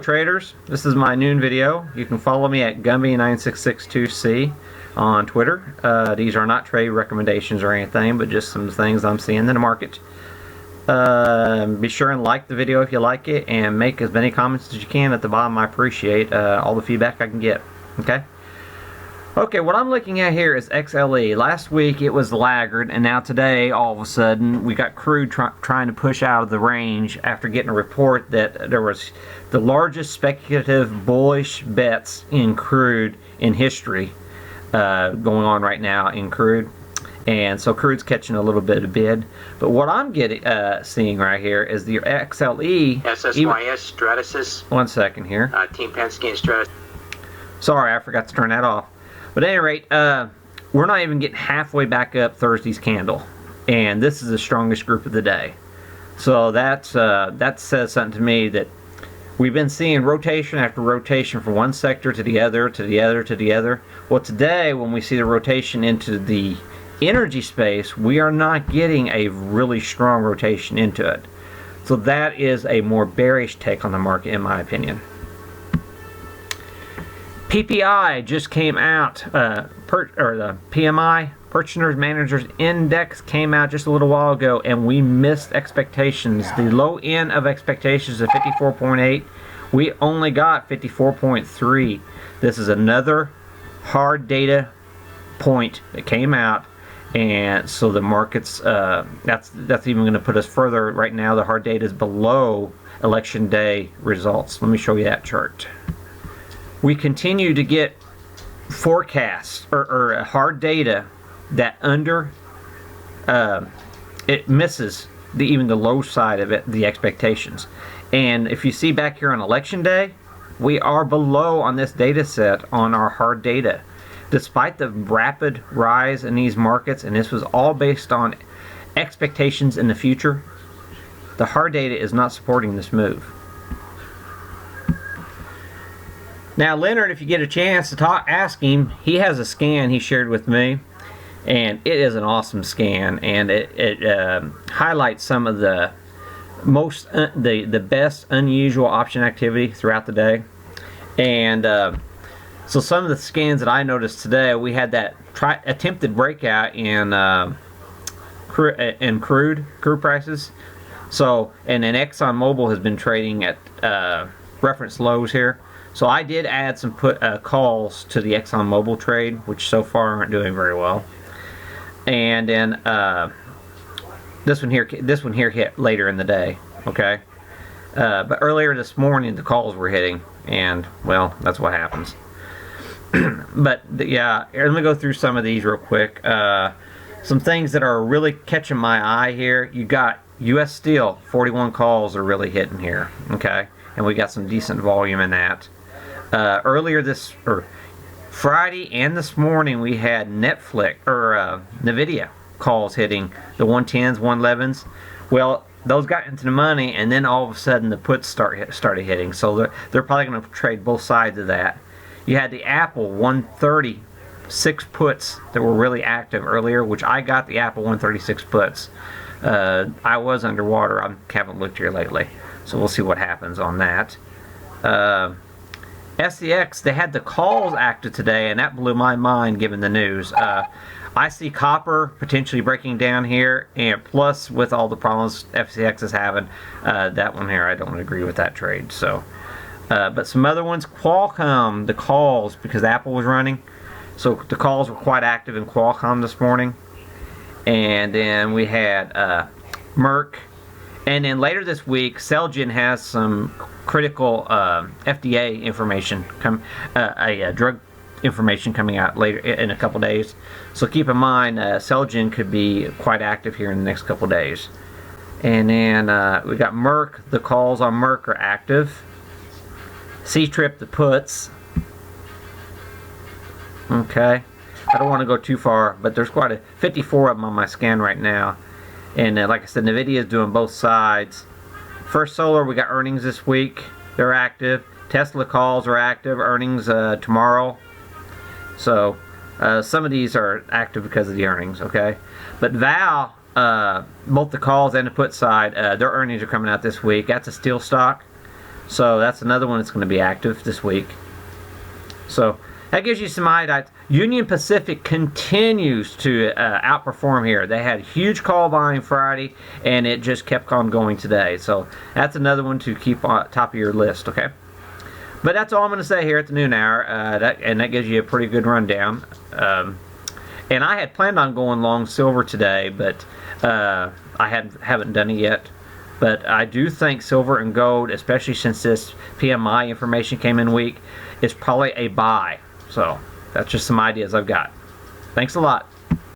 Traders, this is my noon video. You can follow me at Gumby9662C on Twitter. These are not trade recommendations or anything, but just some things I'm seeing in the market. Be sure and like the video if you like it, and make as many comments as you can at the bottom. I appreciate all the feedback I can get. Okay, what I'm looking at here is XLE. Last week it was the laggard, and now today all of a sudden we got crude trying to push out of the range after getting a report that there was the largest speculative bullish bets in crude in history going on right now in crude. And so crude's catching a little bit of bid. But what I'm seeing right here is the XLE. SSYS, Stratasys. One second here. Team Penske and Stratasys. Sorry, I forgot to turn that off. But at any rate, we're not even getting halfway back up Thursday's candle. And this is the strongest group of the day. So that says something to me that we've been seeing rotation after rotation from one sector to the other, to the other, to the other. Well, today, when we see the rotation into the energy space, we are not getting a really strong rotation into it. So that is a more bearish take on the market, in my opinion. PPI just came out, the PMI, Purchasers Managers Index, came out just a little while ago, and we missed expectations. The low end of expectations of 54.8, we only got 54.3. This is another hard data point that came out, and so the markets, that's even going to put us further. Right now the hard data is below election day results. Let me show you that chart. We continue to get forecasts or hard data that it misses even the low side of it, the expectations. And if you see back here on election day, we are below on this data set on our hard data. Despite the rapid rise in these markets, and this was all based on expectations in the future, the hard data is not supporting this move. Now, Leonard, if you get a chance to ask him, he has a scan he shared with me, and it is an awesome scan, and it highlights some of the the best unusual option activity throughout the day. And so some of the scans that I noticed today, we had that attempted breakout in crude prices. So, and then ExxonMobil has been trading at reference lows here. So I did add some calls to the ExxonMobil trade, which so far aren't doing very well. And then this one here hit later in the day. Okay, but earlier this morning the calls were hitting, and well, that's what happens. But yeah, let me go through some of these real quick. Some things that are really catching my eye here. You got U.S. Steel, 41 calls are really hitting here. Okay, and we got some decent volume in that. Earlier Friday and this morning we had Nvidia calls hitting the 110s, 111s. Well, those got into the money, and then all of a sudden the puts started hitting. So they're probably going to trade both sides of that. You had the Apple 136 puts that were really active earlier, which I got the Apple 136 puts. I was underwater. I haven't looked here lately, so we'll see what happens on that. SCX, they had the calls active today, and that blew my mind given the news. I see copper potentially breaking down here, and plus with all the problems FCX is having, that one here, I don't agree with that trade. So, but some other ones, Qualcomm, the calls, because Apple was running, so the calls were quite active in Qualcomm this morning. And then we had Merck. And then later this week, Celgene has some critical FDA information, drug information coming out later in a couple days. So keep in mind, Celgene could be quite active here in the next couple days. And then we got Merck. The calls on Merck are active. C-Trip, the puts. Okay. I don't want to go too far, but there's quite a 54 of them on my scan right now. And like I said, Nvidia is doing both sides. First Solar, we got earnings this week. They're active. Tesla calls are active. Earnings tomorrow. So some of these are active because of the earnings. Okay, but Val, both the calls and the put side, their earnings are coming out this week. That's a steel stock. So that's another one that's going to be active this week. So that gives you some ideas. Union Pacific continues to outperform here. They had huge call volume Friday, and it just kept on going today. So that's another one to keep on top of your list, okay? But that's all I'm going to say here at the noon hour, and that gives you a pretty good rundown. And I had planned on going long silver today, but I haven't done it yet. But I do think silver and gold, especially since this PMI information came in weak, is probably a buy. So that's just some ideas I've got. Thanks a lot.